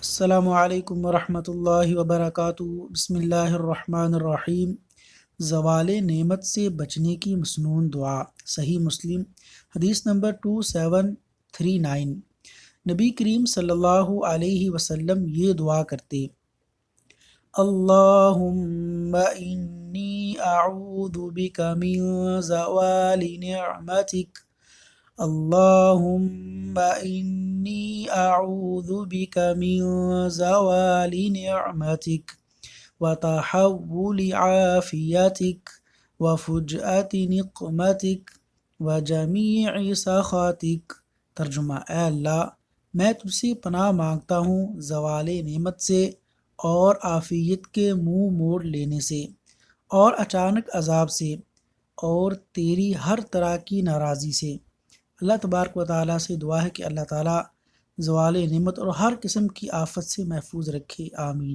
السلام علیکم ورحمۃ اللہ وبرکاتہ۔ بسم اللہ الرحمن الرحیم۔ زوال نعمت سے بچنے کی مسنون دعا۔ صحیح مسلم حدیث نمبر 2739۔ نبی کریم صلی اللہ علیہ وسلم یہ دعا کرتے: اللہم انی اعوذ بک من زوال نعمتک، اللہم انی اعوذ بک من زوال نعمتک وتحول عافیتک وفجأة نقمتک وجمیع سخطک۔ ترجمہ: اے اللہ، میں تجھ سے پناہ مانگتا ہوں زوال نعمت سے اور عافیت کے منہ موڑ لینے سے اور اچانک عذاب سے اور تیری ہر طرح کی ناراضی سے۔ اللہ تبارک و تعالیٰ سے دعا ہے کہ اللہ تعالیٰ زوال نعمت اور ہر قسم کی آفت سے محفوظ رکھے، آمین۔